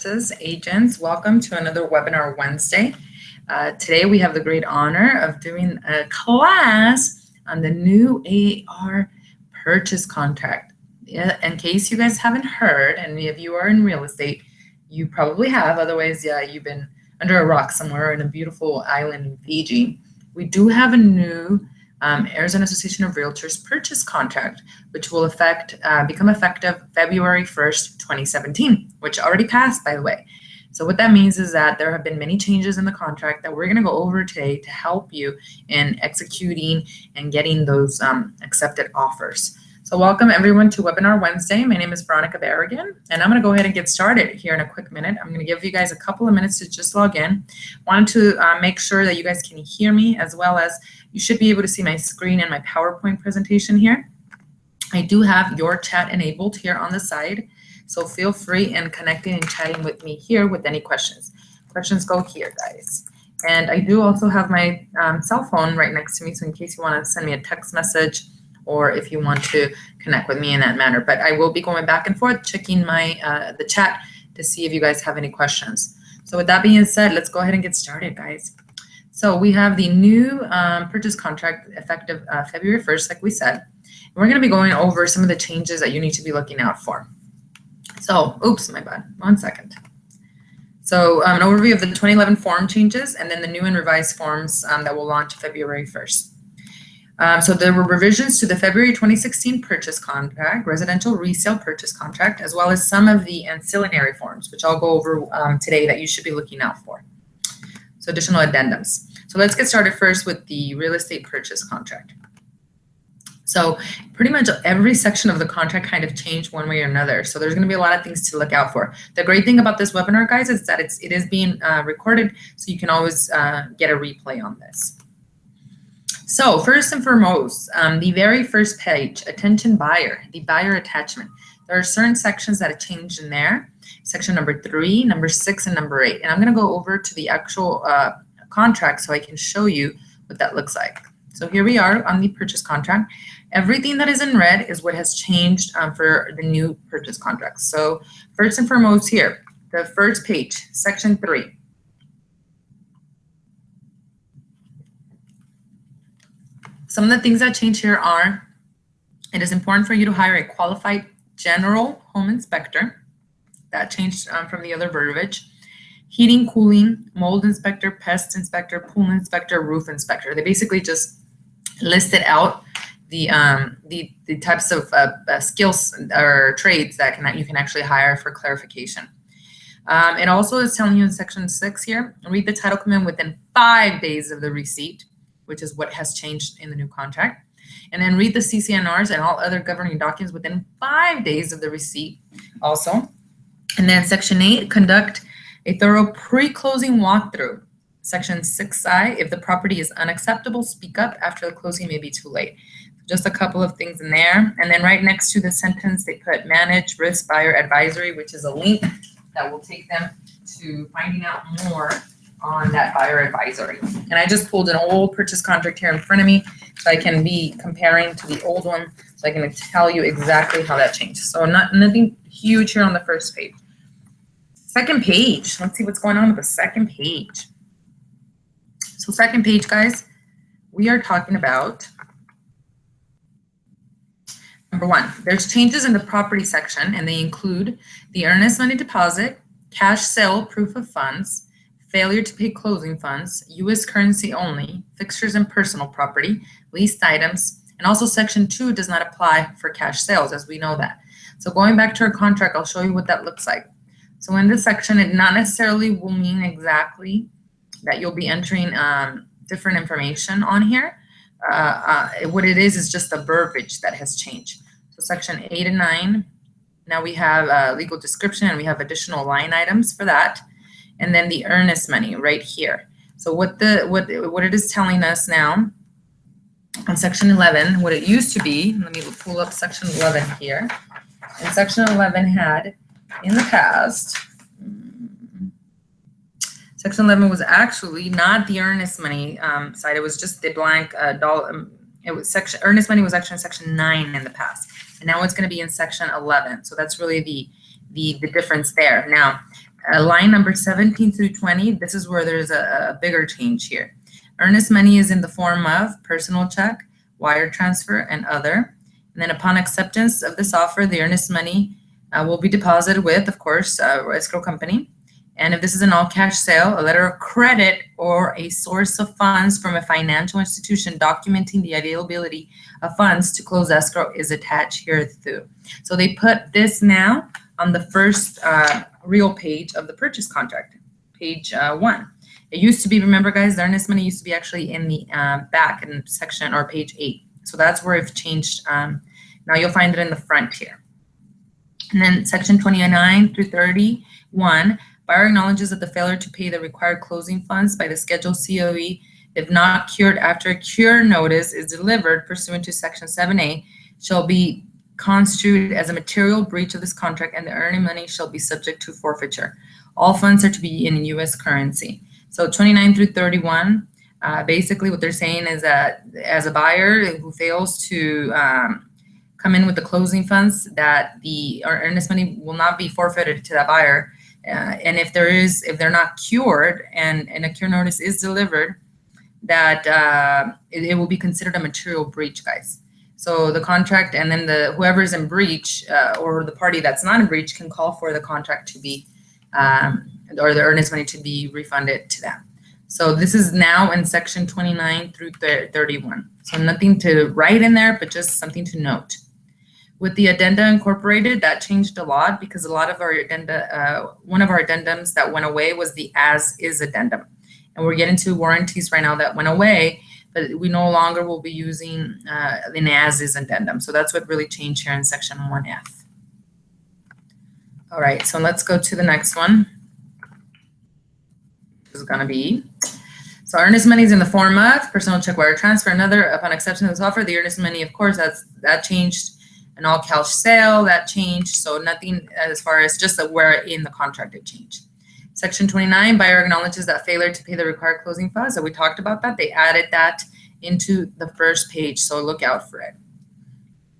Agents, welcome to another webinar Wednesday. Today we have the great honor of doing a class on the new AAR Purchase Contract. In case you guys haven't heard, and if you are in real estate, you probably have. Otherwise, yeah, you've been under a rock somewhere in a beautiful island in Fiji. We do have a new Arizona Association of Realtors Purchase Contract, which will become effective February 1st, 2017, which already passed, by the way. So what that means is that there have been many changes in the contract that we're going to go over today to help you in executing and getting those accepted offers. So welcome everyone to Webinar Wednesday. My name is Veronica Barragan, and I'm going to go ahead and get started here in a quick minute. I'm going to give you guys a couple of minutes to just log in. Wanted to make sure that you guys can hear me, as well as you should be able to see my screen and my PowerPoint presentation here. I do have your chat enabled here on the side, so feel free in connecting and chatting with me here with any questions. Questions go here, guys. And I do also have my cell phone right next to me, so in case you want to send me a text message, or if you want to connect with me in that manner. But I will be going back and forth, checking my the chat to see if you guys have any questions. So with that being said, let's go ahead and get started, guys. So we have the new purchase contract effective February 1st, like we said. We're going to be going over some of the changes that you need to be looking out for. So, oops, my bad. 1 second. So an overview of the 2011 form changes, and then the new and revised forms that will launch February 1st. So there were revisions to the February 2016 purchase contract, residential resale purchase contract, as well as some of the ancillary forms, which I'll go over today that you should be looking out for. So additional addendums. So let's get started first with the real estate purchase contract. So pretty much every section of the contract kind of changed one way or another. So there's going to be a lot of things to look out for. The great thing about this webinar, guys, is that it is being recorded, so you can always get a replay on this. So first and foremost, the very first page, attention buyer, the buyer attachment. There are certain sections that have changed in there. Section number 3, number 6, and number 8. And I'm going to go over to the actual contract so I can show you what that looks like. So here we are on the purchase contract. Everything that is in red is what has changed for the new purchase contract. So first and foremost here, the first page, section 3. Some of the things that change here are, it is important for you to hire a qualified general home inspector. That changed from the other verbiage. Heating, cooling, mold inspector, pest inspector, pool inspector, roof inspector. They basically just listed out the types of skills or trades that you can actually hire for clarification. It also is telling you in section 6 here, read the title come in within 5 days of the receipt, which is what has changed in the new contract. And then read the CCNRs and all other governing documents within 5 days of the receipt also. And then section 8, conduct a thorough pre-closing walkthrough. Section 6I, if the property is unacceptable, speak up. After the closing may be too late. Just a couple of things in there. And then right next to the sentence, they put manage risk buyer advisory, which is a link that will take them to finding out more on that buyer advisory. And I just pulled an old purchase contract here in front of me so I can be comparing to the old one, so I can tell you exactly how that changed. So nothing huge here on the first page. Second page, let's see what's going on with the second page. So second page, guys, we are talking about number 1, there's changes in the property section, and they include the earnest money deposit, cash sale proof of funds, failure to pay closing funds, U.S. currency only, fixtures and personal property, leased items, and also section 2 does not apply for cash sales, as we know that. So going back to our contract, I'll show you what that looks like. So in this section, it not necessarily will mean exactly that you'll be entering different information on here. What it is just the verbiage that has changed. So section 8 and 9, now we have legal description, and we have additional line items for that. And then the earnest money right here. So what it is telling us now on section 11, what it used to be, let me pull up section 11 here. And section 11 had in the past, section 11 was actually not the earnest money side. It was just the blank dollar. It was earnest money was actually in section 9 in the past, and now it's going to be in section 11. So that's really the difference there. Now, line number 17 through 20, this is where there's a bigger change here. Earnest money is in the form of personal check, wire transfer, and other. And then upon acceptance of this offer, the earnest money will be deposited with, of course, escrow company. And if this is an all-cash sale, a letter of credit or a source of funds from a financial institution documenting the availability of funds to close escrow is attached here too. So they put this now on the first real page of the purchase contract, page 1. It used to be, remember guys, the earnest money used to be actually in the back in section or page 8. So that's where it's changed. Now you'll find it in the front here. And then section 29 through 31, buyer acknowledges that the failure to pay the required closing funds by the scheduled COE, if not cured after a cure notice is delivered pursuant to section 7A, shall be constituted as a material breach of this contract, and the earning money shall be subject to forfeiture. All funds are to be in U.S. currency. So 29 through 31, basically what they're saying is that as a buyer who fails to come in with the closing funds, that the earnest money will not be forfeited to that buyer. And if they're not cured and a cure notice is delivered, that it will be considered a material breach, guys. So the contract, and then whoever's in breach or the party that's not in breach can call for the contract to be or the earnest money to be refunded to them. So this is now in section 29 through 31. So nothing to write in there, but just something to note. With the addenda incorporated, that changed a lot because a lot of our addenda, one of our addendums that went away was the as-is addendum. And we're getting to warranties right now that went away, but we no longer will be using an as-is addendum. So that's what really changed here in section 1F. All right, so let's go to the next one. This is gonna be, so earnest money is in the form of personal check, wire transfer, another. Upon acceptance of this offer, the earnest money, of course, that changed. An all cash sale, that changed. So nothing as far as just where in the contract it changed. Section 29, buyer acknowledges that failure to pay the required closing funds. So we talked about that. They added that into the first page. So look out for it.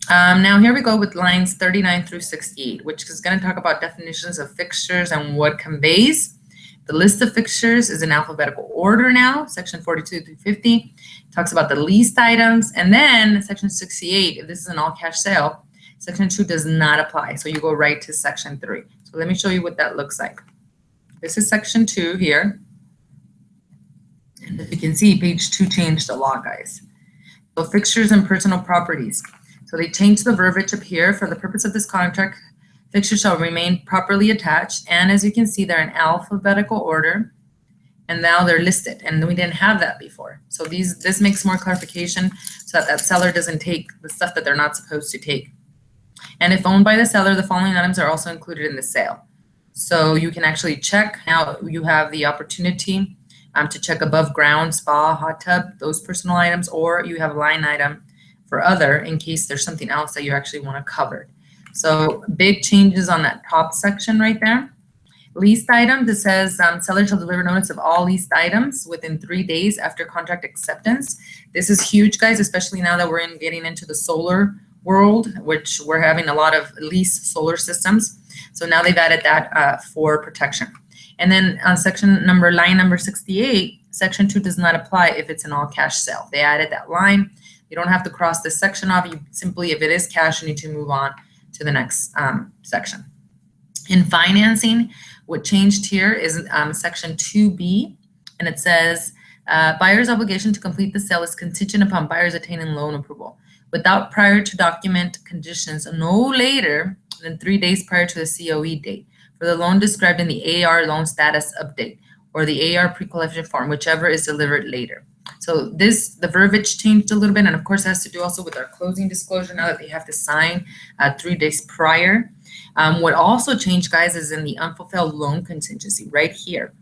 Now here we go with lines 39 through 68, which is going to talk about definitions of fixtures and what conveys. The list of fixtures is in alphabetical order now. Section 42 through 50 talks about the leased items. And then section 68, if this is an all cash sale, section 2 does not apply. So you go right to section 3. So let me show you what that looks like. This is section 2 here. And if you can see, page 2 changed a lot, guys. So fixtures and personal properties. So they changed the verbiage up here. For the purpose of this contract, fixtures shall remain properly attached. And as you can see, they're in alphabetical order. And now they're listed. And we didn't have that before. So this makes more clarification so that seller doesn't take the stuff that they're not supposed to take. And if owned by the seller, the following items are also included in the sale. So you can actually check. Now you have the opportunity to check above ground, spa, hot tub, those personal items, or you have a line item for other in case there's something else that you actually want to cover. So big changes on that top section right there. Leased items, it says seller shall deliver notice of all leased items within 3 days after contract acceptance. This is huge, guys, especially now that we're getting into the solar world, which we're having a lot of lease solar systems. So now they've added that for protection. And then on line number 68, section 2 does not apply if it's an all cash sale. They added that line. You don't have to cross this section off. You simply, if it is cash, you need to move on to the next section. In financing, what changed here is section 2B, and it says buyer's obligation to complete the sale is contingent upon buyers attaining loan approval without prior to document conditions no later than 3 days prior to the COE date for the loan described in the AAR loan status update or the AAR pre-qualification form, whichever is delivered later. So the verbiage changed a little bit, and of course it has to do also with our closing disclosure now that they have to sign 3 days prior. What also changed, guys, is in the unfulfilled loan contingency right here.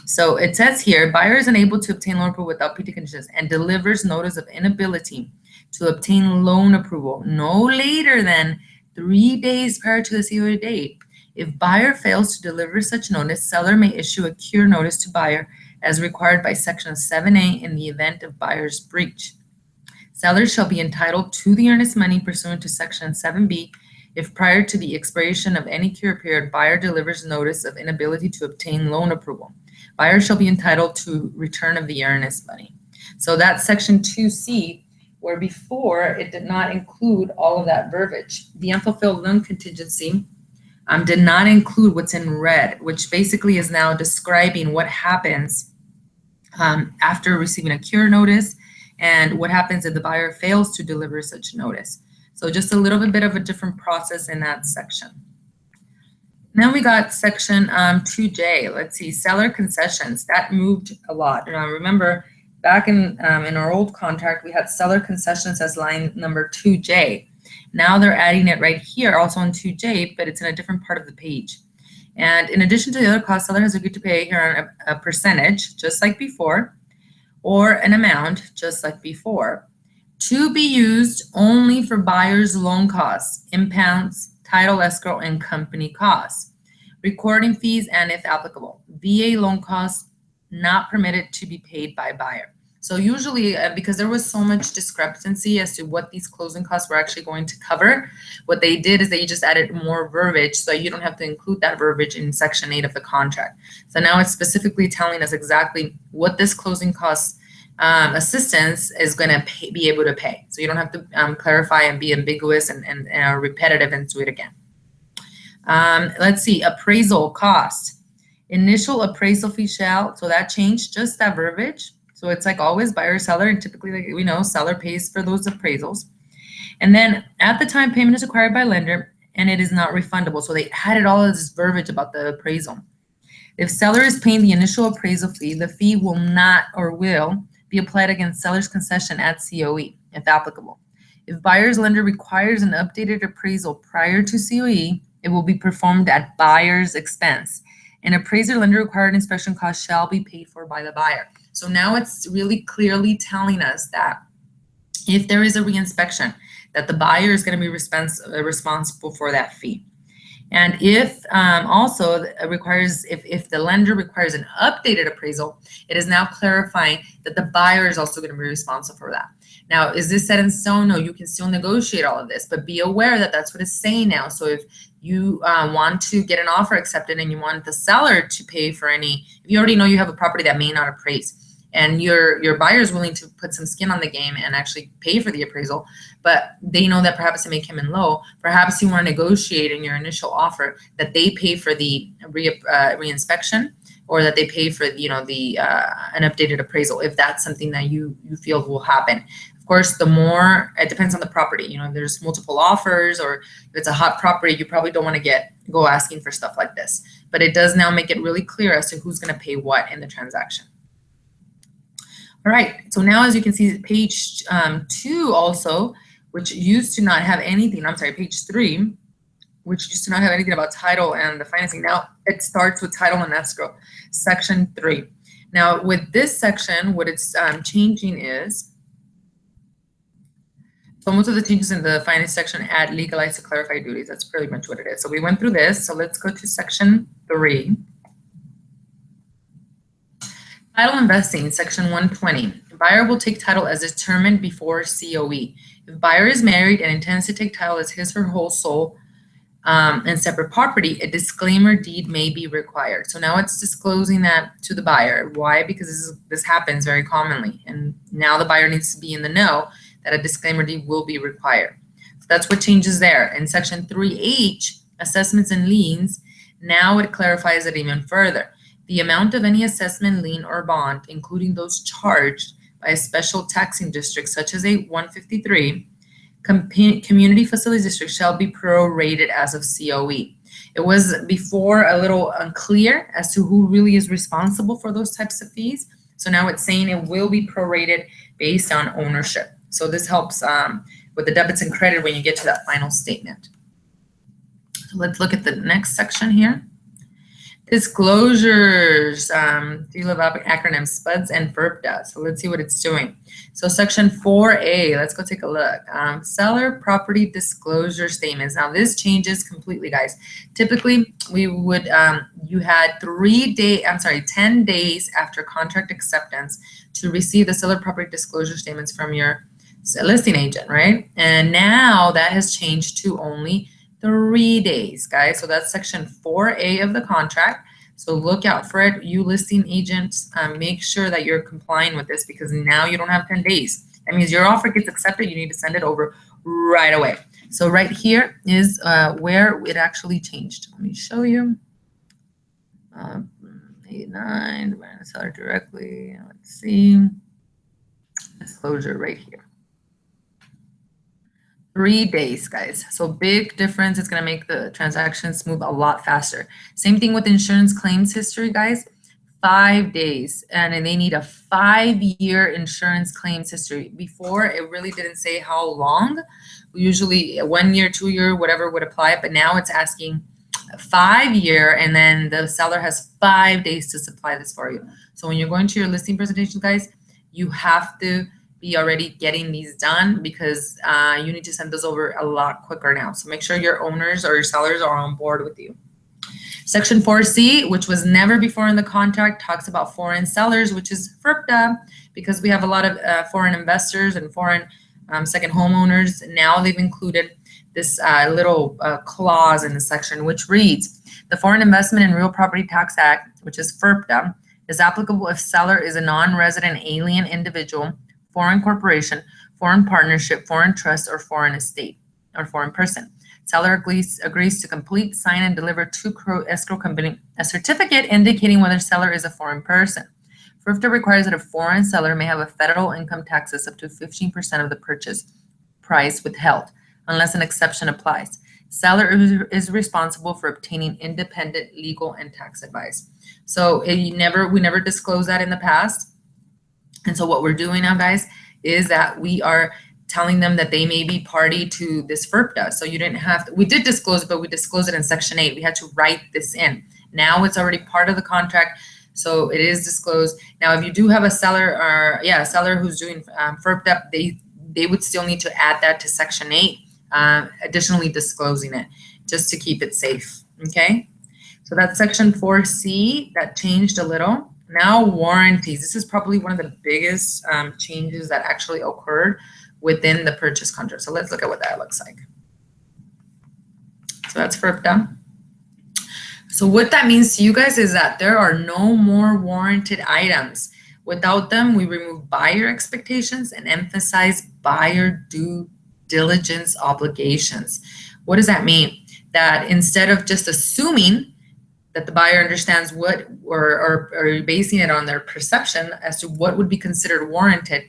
So it says here, buyer is unable to obtain loan approval without PT conditions and delivers notice of inability to obtain loan approval no later than 3 days prior to the COE date. If buyer fails to deliver such notice, seller may issue a cure notice to buyer as required by section 7A in the event of buyer's breach. Sellers shall be entitled to the earnest money pursuant to section 7B If prior to the expiration of any cure period, buyer delivers notice of inability to obtain loan approval, buyer shall be entitled to return of the earnest money. So that's section 2C, where before it did not include all of that verbiage. The unfulfilled loan contingency did not include what's in red, which basically is now describing what happens after receiving a cure notice and what happens if the buyer fails to deliver such notice. So just a little bit of a different process in that section. Then we got section 2J. Let's see, seller concessions. That moved a lot. Remember, back in our old contract, we had seller concessions as line number 2J. Now they're adding it right here, also on 2J, but it's in a different part of the page. And in addition to the other costs, seller has agreed to pay here on a percentage, just like before, or an amount, just like before, to be used only for buyer's loan costs, impounds, title escrow, and company costs, recording fees, and if applicable, VA loan costs not permitted to be paid by buyer. So usually, because there was so much discrepancy as to what these closing costs were actually going to cover, what they did is they just added more verbiage so you don't have to include that verbiage in section 8 of the contract. So now it's specifically telling us exactly what this closing costs assistance is going to be able to pay. So you don't have to clarify and be ambiguous and repetitive into it again. Let's see, appraisal cost. Initial appraisal fee shall, so that changed, just that verbiage. So it's like always buyer, seller, and typically, like we know, seller pays for those appraisals. And then at the time payment is required by lender and it is not refundable. So they added all of this verbiage about the appraisal. If seller is paying the initial appraisal fee, the fee will not or will be applied against seller's concession at COE, if applicable. If buyer's lender requires an updated appraisal prior to COE, it will be performed at buyer's expense. An appraiser lender required inspection cost shall be paid for by the buyer. So now it's really clearly telling us that if there is a reinspection, that the buyer is going to be responsible for that fee. And if also requires, if the lender requires an updated appraisal, it is now clarifying that the buyer is also going to be responsible for that. Now, is this set in stone? No, you can still negotiate all of this, but be aware that that's what it's saying now. So if you want to get an offer accepted and you want the seller to pay for any, if you already know you have a property that may not appraise, and your buyer is willing to put some skin on the game and actually pay for the appraisal, but they know that perhaps it may come in low, perhaps you want to negotiate in your initial offer that they pay for the reinspection, or that they pay for an updated appraisal if that's something that you feel will happen. Of course, the more, it depends on the property. If there's multiple offers or if it's a hot property, you probably don't want to go asking for stuff like this. But it does now make it really clear as to who's going to pay what in the transaction. All right, so now as you can see, page 2 also, which used to not have anything, I'm sorry, page 3, which used to not have anything about title and the financing. Now it starts with title and escrow, section 3. Now with this section, what it's changing is, so most of the changes in the finance section add legalize to clarify duties. That's pretty much what it is. So we went through this, so let's go to section 3. Title investing, section 120. Buyer will take title as determined before COE. If buyer is married and intends to take title as his or her whole sole and separate property, a disclaimer deed may be required. So now it's disclosing that to the buyer. Why? Because this happens very commonly. And now the buyer needs to be in the know that a disclaimer deed will be required. So that's what changes there. In section 3H, assessments and liens, now it clarifies it even further. The amount of any assessment, lien, or bond, including those charged by a special taxing district, such as a 153, community facilities district, shall be prorated as of COE. It was before a little unclear as to who really is responsible for those types of fees. So now it's saying it will be prorated based on ownership. So this helps with the debits and credit when you get to that final statement. So let's look at the next section here. Disclosures, do you love acronyms, SPUDS and FERPDA. So let's see what it's doing. So section 4A, let's go take a look. Seller property disclosure statements. Now this changes completely, guys. Typically, we would, you had 10 days after contract acceptance to receive the seller property disclosure statements from your listing agent, right? And now that has changed to only 3 days, guys. So that's section 4A of the contract. So look out for it. You listing agents, make sure that you're complying with this because now you don't have 10 days. That means your offer gets accepted. You need to send it over right away. So right here is where it actually changed. Let me show you. 8-9, demand the seller directly. Let's see. Disclosure right here. 3 days, guys. So big difference. It's going to make the transactions move a lot faster. Same thing with insurance claims history, guys. 5 days. And they need a 5-year insurance claims history. Before, it really didn't say how long. Usually 1 year, 2 year, whatever would apply. But now it's asking 5 year, and then the seller has 5 days to supply this for you. So when you're going to your listing presentation, guys, you have to be already getting these done because you need to send those over a lot quicker now. So make sure your owners or your sellers are on board with you. Section 4C, which was never before in the contract, talks about foreign sellers, which is FIRPTA, because we have a lot of foreign investors and foreign second homeowners. Now they've included this little clause in the section, which reads, the Foreign Investment and Real Property Tax Act, which is FIRPTA, is applicable if seller is a non-resident alien individual, foreign corporation, foreign partnership, foreign trust, or foreign estate, or foreign person. Seller agrees to complete, sign, and deliver to escrow company a certificate indicating whether seller is a foreign person. FIRPTA requires that a foreign seller may have a federal income taxes up to 15% of the purchase price withheld, unless an exception applies. Seller is responsible for obtaining independent legal and tax advice. So we never disclosed that in the past. And so what we're doing now, guys, is that we are telling them that they may be party to this FIRPTA. So you didn't have to, we did disclose it, but we disclosed it in section 8. We had to write this in. Now it's already part of the contract. So it is disclosed. Now, if you do have a seller or a seller who's doing FIRPTA, they would still need to add that to section 8, additionally disclosing it just to keep it safe. Okay. So that's section 4C that changed a little. Now warranties. This is probably one of the biggest changes that actually occurred within the purchase contract. So let's look at what that looks like. So that's FIRPTA. So what that means to you guys is that there are no more warranted items. Without them, we remove buyer expectations and emphasize buyer due diligence obligations. What does that mean? That instead of just assuming that the buyer understands what or basing it on their perception as to what would be considered warranted,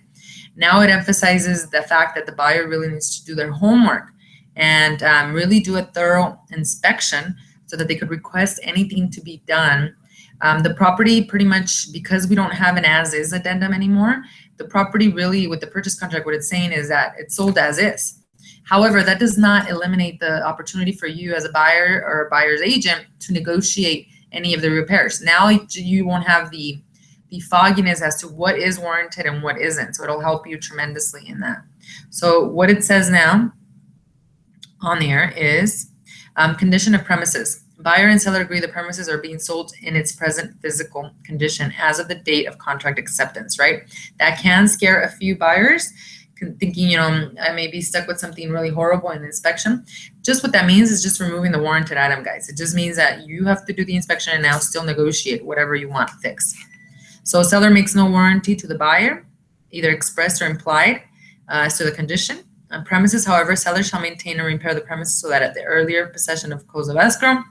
now it emphasizes the fact that the buyer really needs to do their homework and really do a thorough inspection so that they could request anything to be done. The property pretty much, because we don't have an as-is addendum anymore, the property really, with the purchase contract, what it's saying is that it's sold as is. However, that does not eliminate the opportunity for you as a buyer or a buyer's agent to negotiate any of the repairs. Now you won't have the fogginess as to what is warranted and what isn't. So it'll help you tremendously in that. So what it says now on there is condition of premises. Buyer and seller agree the premises are being sold in its present physical condition as of the date of contract acceptance, right? That can scare a few buyers thinking, you know, I may be stuck with something really horrible in inspection. Just what that means is just removing the warranted item, guys. It just means that you have to do the inspection and now still negotiate whatever you want fixed. So seller makes no warranty to the buyer, either expressed or implied, as to the condition. On premises, however, seller shall maintain and repair the premises so that at the earlier possession of close of escrow.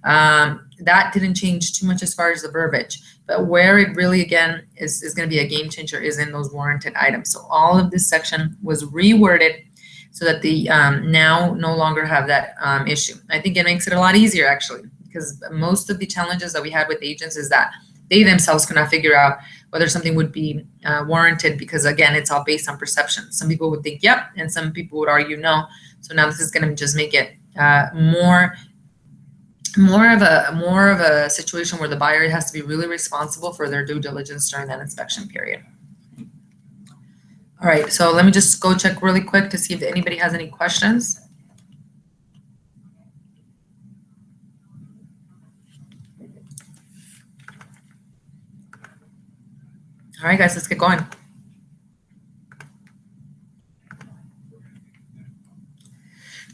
That didn't change too much as far as the verbiage, but where it really, again, is going to be a game changer is in those warranted items. So all of this section was reworded so that the now no longer have that issue. I think it makes it a lot easier, actually, because most of the challenges that we had with agents is that they themselves cannot figure out whether something would be warranted because, again, it's all based on perception. Some people would think, yep, and some people would argue no. So now this is going to just make it more of a situation where the buyer has to be really responsible for their due diligence during that inspection period. All right, so let me just go check really quick to see if anybody has any questions. All right, guys, let's get going.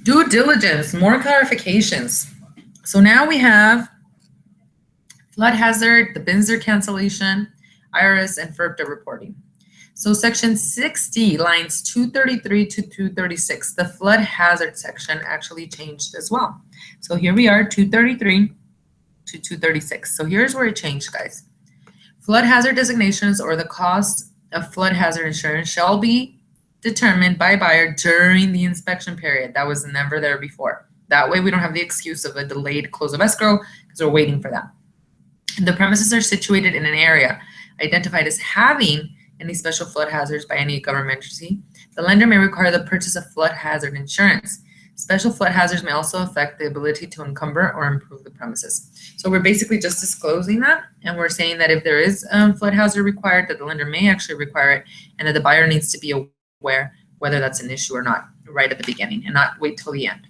Due diligence, more clarifications. So now we have flood hazard, the BINSR cancellation, IRS, and FERPTA reporting. So section 6D, lines 233 to 236, the flood hazard section actually changed as well. So here we are, 233 to 236. So here's where it changed, guys. Flood hazard designations or the cost of flood hazard insurance shall be determined by buyer during the inspection period. That was never there before. That way we don't have the excuse of a delayed close of escrow because we're waiting for that. The premises are situated in an area identified as having any special flood hazards by any government agency. The lender may require the purchase of flood hazard insurance. Special flood hazards may also affect the ability to encumber or improve the premises. So we're basically just disclosing that, and we're saying that if there is flood hazard required, that the lender may actually require it, and that the buyer needs to be aware whether that's an issue or not right at the beginning and not wait till the end.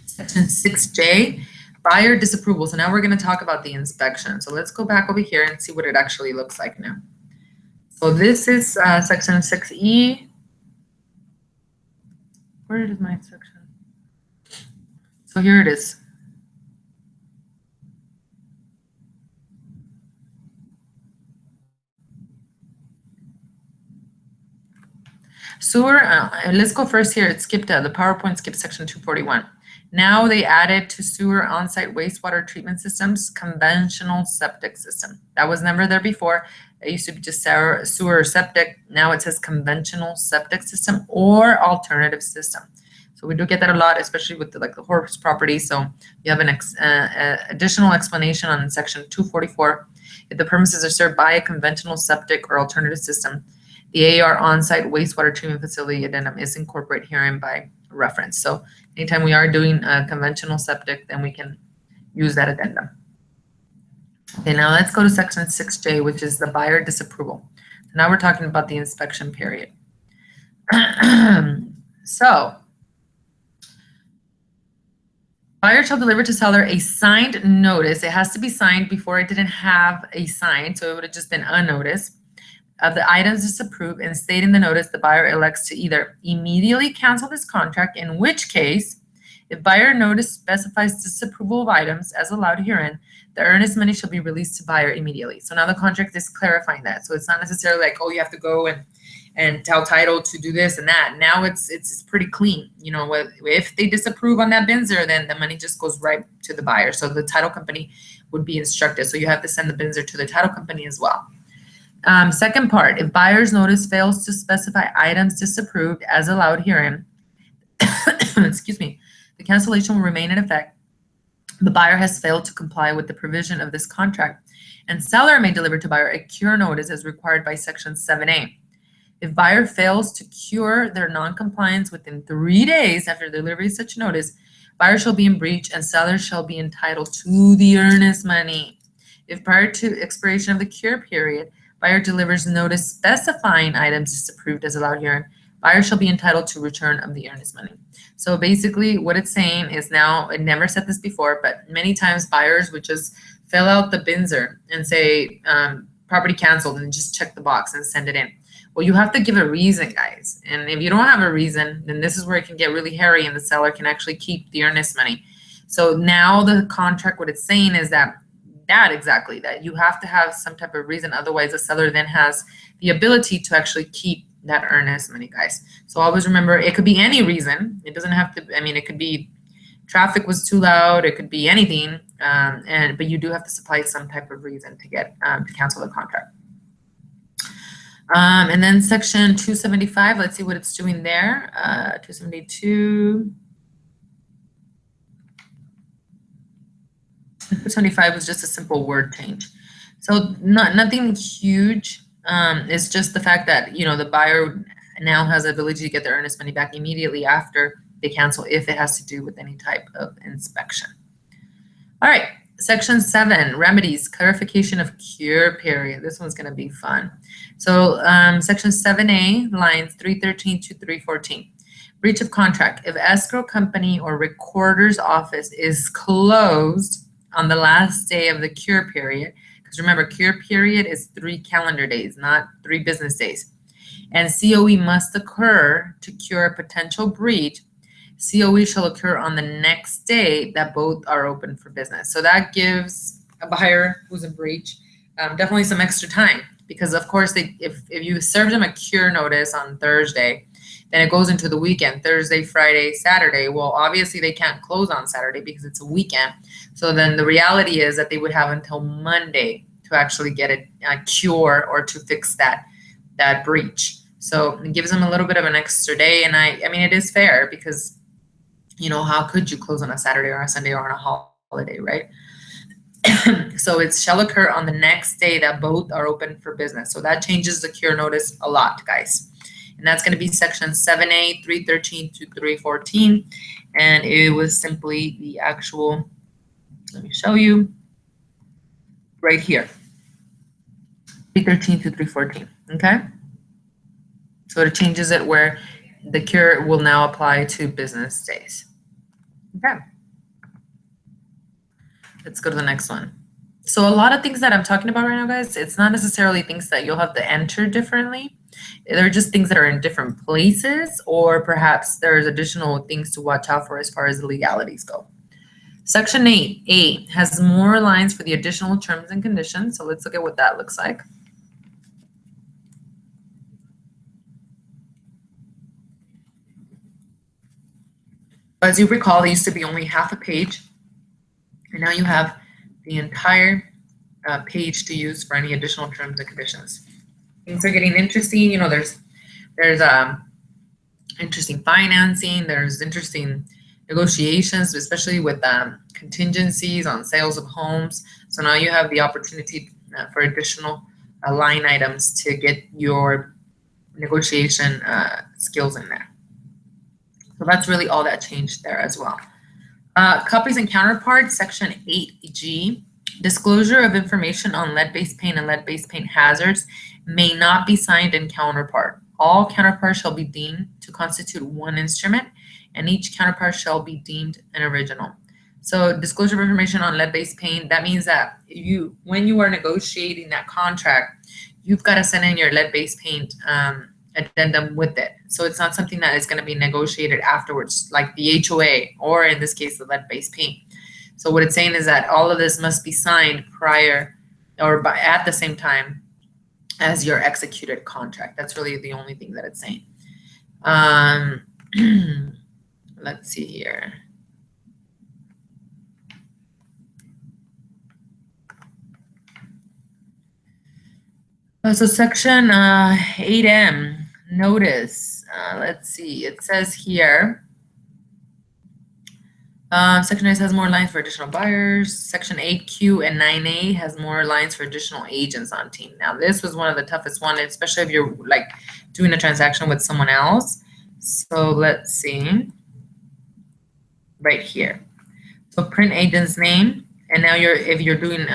Section 6J, buyer disapproval. So now we're going to talk about the inspection. So let's go back over here and see what it actually looks like now. So this is section 6E. Where is my section? So here it is. Sewer, let's go first here. It skipped, the PowerPoint skipped section 241. Now they added to sewer on-site wastewater treatment systems, conventional septic system. That was never there before. It used to be just sewer or septic. Now it says conventional septic system or alternative system. So we do get that a lot, especially with the horse property. So you have an additional explanation on section 244. If the premises are served by a conventional septic or alternative system, the AAR on-site wastewater treatment facility addendum is incorporated herein by reference. So anytime we are doing a conventional septic, then we can use that addendum. Okay, now let's go to section 6J, which is the buyer disapproval. So now we're talking about the inspection period. So, buyer shall deliver to seller a signed notice. It has to be signed. Before it didn't have a sign, so it would have just been a notice of the items disapproved, and state in the notice the buyer elects to either immediately cancel this contract, in which case, if buyer notice specifies disapproval of items as allowed herein, the earnest money shall be released to buyer immediately. So now the contract is clarifying that. So it's not necessarily like, oh, you have to go and tell title to do this and that. Now it's pretty clean. You know, if they disapprove on that BINSR, then the money just goes right to the buyer. So the title company would be instructed. So you have to send the BINSR to the title company as well. Second part, if buyer's notice fails to specify items disapproved as allowed herein, excuse me, the cancellation will remain in effect. The buyer has failed to comply with the provision of this contract, and seller may deliver to buyer a cure notice as required by section 7A. If buyer fails to cure their non-compliance within 3 days after delivery of such notice, buyer shall be in breach and seller shall be entitled to the earnest money. If prior to expiration of the cure period, buyer delivers notice specifying items disapproved as allowed herein, buyer shall be entitled to return of the earnest money. So basically what it's saying is, now, it never said this before, but many times buyers would just fill out the BINSR and say property canceled and just check the box and send it in. Well, you have to give a reason, guys. And if you don't have a reason, then this is where it can get really hairy and the seller can actually keep the earnest money. So now the contract, what it's saying is that you have to have some type of reason. Otherwise, the seller then has the ability to actually keep that earnest money, guys. So always remember, it could be any reason. It doesn't have to, I mean, it could be traffic was too loud. It could be anything. But you do have to supply some type of reason to get to cancel the contract. And then section 275, let's see what it's doing there. 272. 275 was just a simple word change. So nothing huge. It's just the fact that, you know, the buyer now has the ability to get their earnest money back immediately after they cancel if it has to do with any type of inspection. All right, section 7, remedies, clarification of cure period. This one's going to be fun. So section 7A, lines 313 to 314. Breach of contract. If escrow company or recorder's office is closed on the last day of the cure period, because remember, cure period is 3 calendar days, not 3 business days, and COE must occur to cure a potential breach, COE shall occur on the next day that both are open for business. So that gives a buyer who's in breach definitely some extra time, because of course if you serve them a cure notice on Thursday, then it goes into the weekend, Thursday, Friday, Saturday. Well, obviously they can't close on Saturday because it's a weekend. So then the reality is that they would have until Monday to actually get a cure or to fix that breach. So it gives them a little bit of an extra day. And I mean, it is fair because, you know, how could you close on a Saturday or a Sunday or on a holiday, right? So it shall occur on the next day that both are open for business. So that changes the cure notice a lot, guys. And that's going to be section 7A, 313 to 314. And it was simply the actual, let me show you right here, 313 to 314, okay? So it changes it where the cure will now apply to business days. Okay. Let's go to the next one. So a lot of things that I'm talking about right now, guys, it's not necessarily things that you'll have to enter differently. They're just things that are in different places, or perhaps there's additional things to watch out for as far as the legalities go. Section 8A has more lines for the additional terms and conditions. So let's look at what that looks like. As you recall, it used to be only half a page, and now you have the entire page to use for any additional terms and conditions. Things are getting interesting. You know, there's interesting financing. There's interesting negotiations, especially with contingencies on sales of homes. So now you have the opportunity for additional line items to get your negotiation skills in there. So that's really all that changed there as well. Copies and counterparts, section 8G. Disclosure of information on lead-based paint and lead-based paint hazards may not be signed in counterpart. All counterparts shall be deemed to constitute one instrument, and each counterpart shall be deemed an original. So disclosure of information on lead-based paint, that means that when you are negotiating that contract, you've got to send in your lead-based paint addendum with it. So it's not something that is going to be negotiated afterwards, like the HOA, or in this case, the lead-based paint. So what it's saying is that all of this must be signed prior or at the same time as your executed contract. That's really the only thing that it's saying. Let's see here. So section 8M, notice. Let's see, it says here, section 8 has more lines for additional buyers. Section 8Q and 9A has more lines for additional agents on team. Now this was one of the toughest ones, especially if you're like doing a transaction with someone else. So let's see, right here. So print agent's name. And now if you're doing,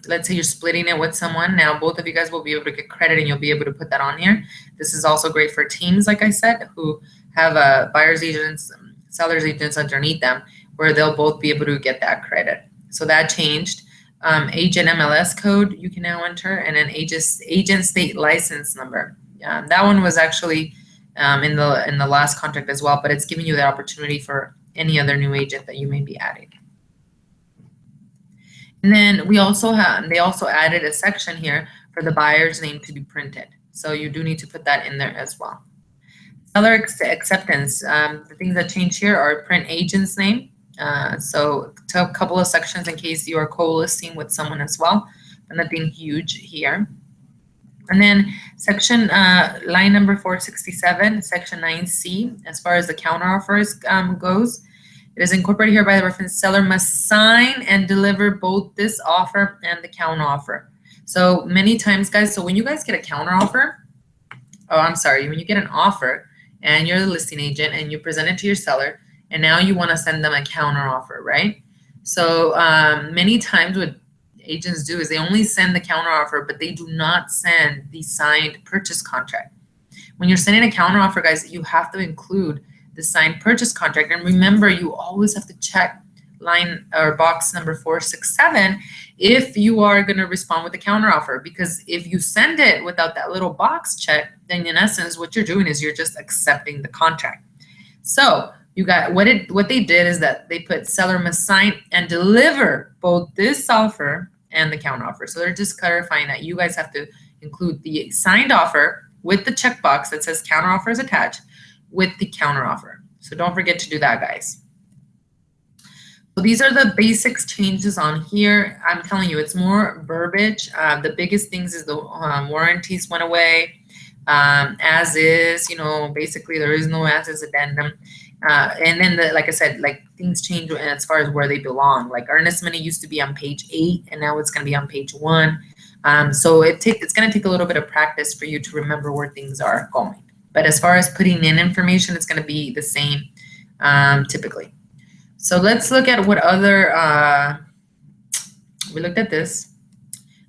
let's say you're splitting it with someone, now both of you guys will be able to get credit and you'll be able to put that on here. This is also great for teams, like I said, who have buyer's agents, seller's agents underneath them, where they'll both be able to get that credit. So that changed. Agent MLS code you can now enter, and then agent state license number. That one was actually in the last contract as well, but it's giving you the opportunity for any other new agent that you may be adding. And then they also added a section here for the buyer's name to be printed. So you do need to put that in there as well. Seller acceptance, the things that change here are print agent's name. So a couple of sections in case you are co-listing with someone as well, but nothing huge here. And then section line number 467, section 9C, as far as the counteroffers goes. It is incorporated here by the reference seller must sign and deliver both this offer and the counter offer. So many times, guys, so when you guys get a counter offer, when you get an offer and you're the listing agent and you present it to your seller and now you want to send them a counter offer, right? So many times what agents do is they only send the counter offer, but they do not send the signed purchase contract. When you're sending a counter offer, guys, you have to include the signed purchase contract. And remember, you always have to check line or box number 467 if you are going to respond with a counter offer, because if you send it without that little box check, then in essence, what you're doing is you're just accepting the contract. So you got what they did is that they put seller must sign and deliver both this offer and the counter offer. So they're just clarifying that you guys have to include the signed offer with the checkbox that says counter offer is attached with the counter offer. So don't forget to do that, guys. So these are the basics changes on here. I'm telling you, it's more verbiage. The biggest things is the warranties went away. As is, you know, basically there is no as is addendum. And then, like I said, like things change as far as where they belong. Like earnest money used to be on page 8, and now it's going to be on page 1. So it's going to take a little bit of practice for you to remember where things are going. But as far as putting in information, it's going to be the same typically. So let's look at what other, we looked at this.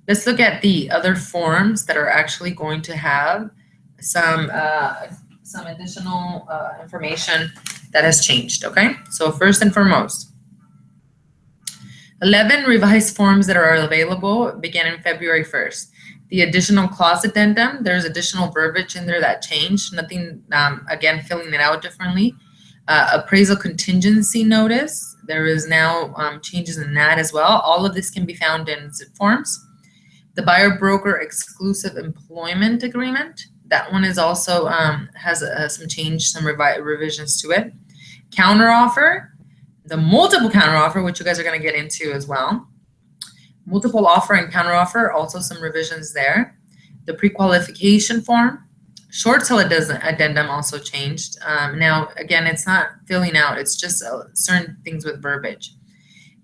Let's look at the other forms that are actually going to have some additional information that has changed, okay? So first and foremost, 11 revised forms that are available beginning February 1st. The additional clause addendum, there's additional verbiage in there that changed. Nothing, again, filling it out differently. Appraisal contingency notice, there is now changes in that as well. All of this can be found in zip forms. The buyer broker exclusive employment agreement, that one is also has some change, some revisions to it. Counter offer, the multiple counter offer, which you guys are going to get into as well. Multiple offer and counter offer, also some revisions there. The pre-qualification form. Short sale addendum also changed. Now, again, it's not filling out. It's just certain things with verbiage.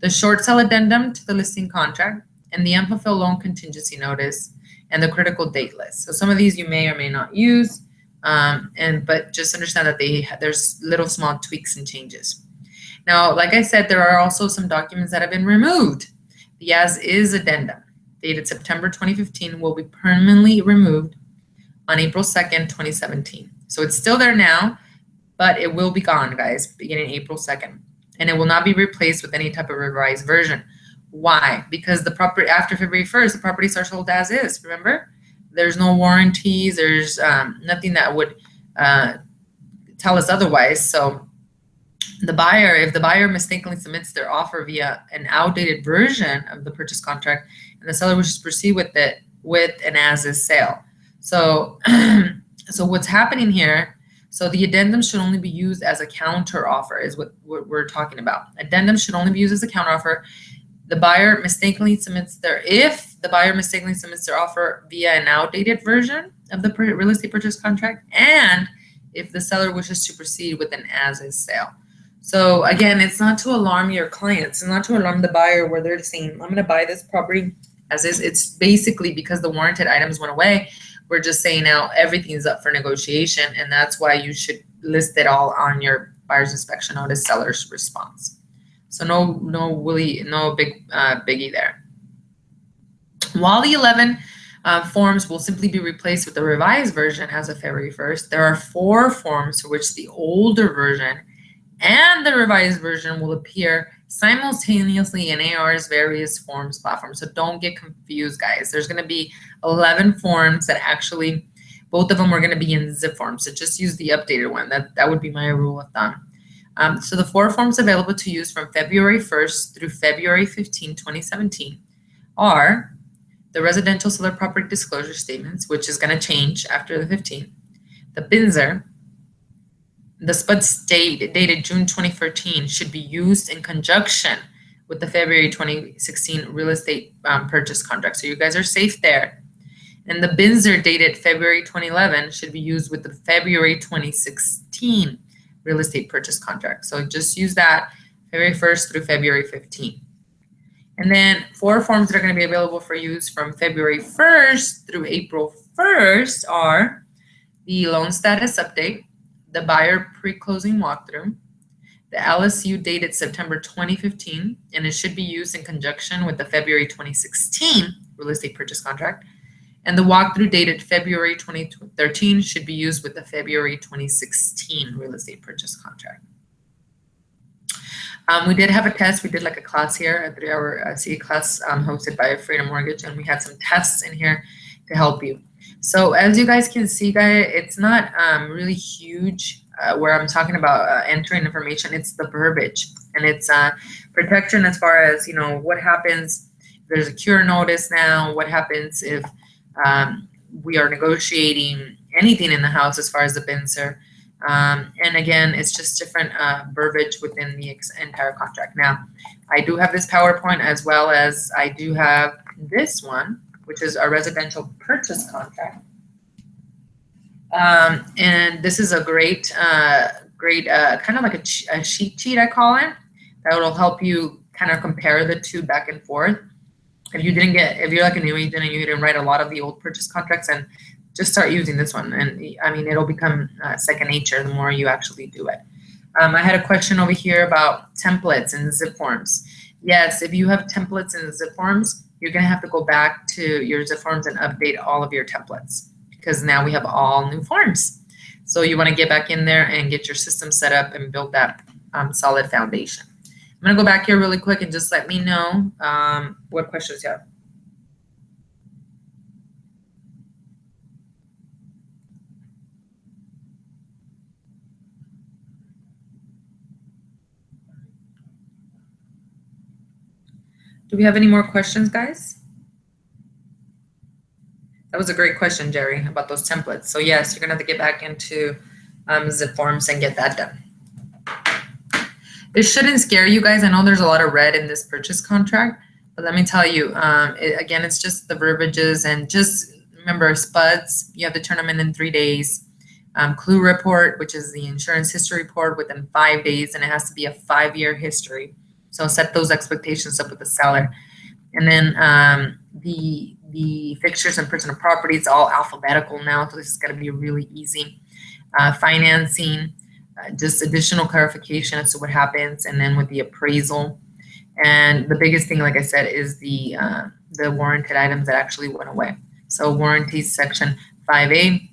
The short sale addendum to the listing contract and the unfulfilled loan contingency notice and the critical date list. So some of these you may or may not use, but just understand that there's little small tweaks and changes. Now, like I said, there are also some documents that have been removed. The as-is addendum dated September 2015 will be permanently removed on April 2nd, 2017. So it's still there now, but it will be gone, guys, beginning April 2nd. And it will not be replaced with any type of revised version. Why? Because the property after February 1st, the properties are sold as is, remember? There's no warranties, there's nothing that would tell us otherwise. So the buyer, if the buyer mistakenly submits their offer via an outdated version of the purchase contract and the seller wishes to proceed with it with an as-is sale. So, so what's happening here, so the addendum should only be used as a counter offer is what we're talking about. Addendum should only be used as a counter offer. The buyer mistakenly submits if the buyer mistakenly submits their offer via an outdated version of the real estate purchase contract, and if the seller wishes to proceed with an as-is sale. So again, it's not to alarm your clients, it's not to alarm the buyer where they're saying, I'm going to buy this property as is. It's basically because the warranted items went away. We're just saying now everything's up for negotiation, and that's why you should list it all on your buyer's inspection notice, seller's response. So no big biggie there. While the 11 forms will simply be replaced with the revised version as of February 1st, there are 4 forms for which the older version and the revised version will appear simultaneously in AAR's various forms platforms. So don't get confused, guys. There's going to be 11 forms that actually, both of them are going to be in zip form. So just use the updated one. That would be my rule of thumb. So the 4 forms available to use from February 1st through February 15, 2017 are the residential seller property disclosure statements, which is going to change after the 15th, the BINSR, the SPUD dated June 2013 should be used in conjunction with the February 2016 real estate purchase contract. So you guys are safe there. And the BINSR dated February 2011 should be used with the February 2016 real estate purchase contract. So just use that February 1st through February 15th. And then 4 forms that are going to be available for use from February 1st through April 1st are the loan status update, the buyer pre-closing walkthrough, the LSU dated September 2015, and it should be used in conjunction with the February 2016 real estate purchase contract, and the walkthrough dated February 2013 should be used with the February 2016 real estate purchase contract. We did have a test. We did like a class here, a 3-hour CA class hosted by Freedom Mortgage, and we had some tests in here to help you. So as you guys can see, guys, it's not really huge where I'm talking about entering information, it's the verbiage, and it's protection as far as, you know, what happens if there's a cure notice now, what happens if we are negotiating anything in the house as far as the BINSER. And again, it's just different verbiage within the entire contract. Now, I do have this PowerPoint, as well as I do have this one, which is a residential purchase contract. And this is a great kind of like a cheat sheet, I call it, that will help you kind of compare the two back and forth. If you're like a new agent and you didn't write a lot of the old purchase contracts, and just start using this one. And I mean, it'll become second nature the more you actually do it. I had a question over here about templates and zip forms. Yes, if you have templates and zip forms, you're going to have to go back to your zip forms and update all of your templates, because now we have all new forms. So you want to get back in there and get your system set up and build that solid foundation. I'm going to go back here really quick and just let me know what questions you have. Do we have any more questions, guys? That was a great question, Jerry, about those templates. So yes, you're gonna have to get back into zip forms and get that done. This shouldn't scare you guys. I know there's a lot of red in this purchase contract, but let me tell you, again, it's just the verbiages, and just remember SPUDs, you have to turn them in 3 days. Clue report, which is the insurance history report, within 5 days, and it has to be a 5-year history. So set those expectations up with the seller. And then the fixtures and personal property, it's all alphabetical now, so this is going to be really easy. Financing, just additional clarification as to what happens, and then with the appraisal. And the biggest thing, like I said, is the warranted items that actually went away. So warranties section 5A,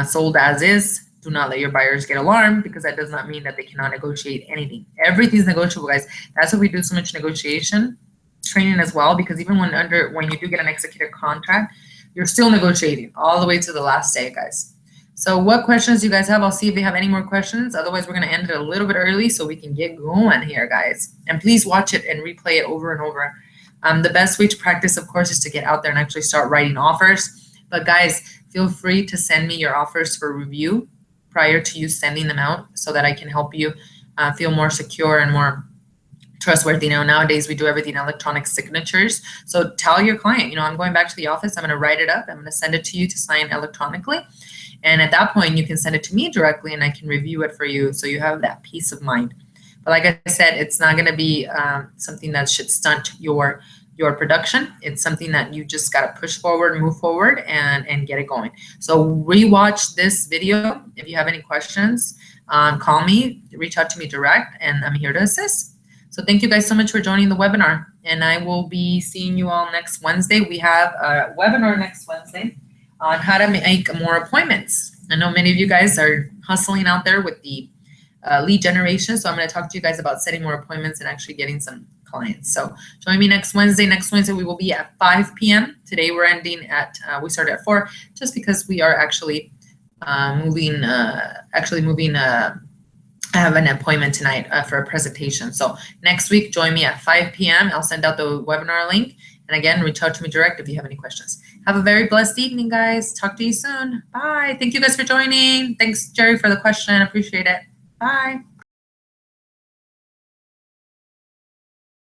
sold as is. Do not let your buyers get alarmed, because that does not mean that they cannot negotiate anything. Everything's negotiable, guys. That's why we do so much negotiation training as well, because even when you do get an executed contract, you're still negotiating all the way to the last day, guys. So what questions do you guys have? I'll see if they have any more questions. Otherwise, we're going to end it a little bit early so we can get going here, guys. And please watch it and replay it over and over. The best way to practice, of course, is to get out there and actually start writing offers. But guys, feel free to send me your offers for review prior to you sending them out, so that I can help you feel more secure and more trustworthy. Now, nowadays we do everything electronic signatures. So tell your client, you know, I'm going back to the office, I'm going to write it up, I'm going to send it to you to sign electronically. And at that point, you can send it to me directly and I can review it for you, so you have that peace of mind. But like I said, it's not going to be something that should stunt your production. It's something that you just got to push forward, move forward, and get it going. So rewatch this video. If you have any questions, call me, reach out to me direct, and I'm here to assist. So thank you guys so much for joining the webinar, and I will be seeing you all next Wednesday. We have a webinar next Wednesday on how to make more appointments. I know many of you guys are hustling out there with the lead generation, so I'm going to talk to you guys about setting more appointments and actually getting some clients. So join me next Wednesday. Next Wednesday we will be at 5 p.m. Today we're ending at, we started at 4, just because we are actually moving. I have an appointment tonight for a presentation. So next week, join me at 5 p.m. I'll send out the webinar link. And again, reach out to me direct if you have any questions. Have a very blessed evening, guys. Talk to you soon. Bye. Thank you guys for joining. Thanks, Jerry, for the question. Appreciate it. Bye.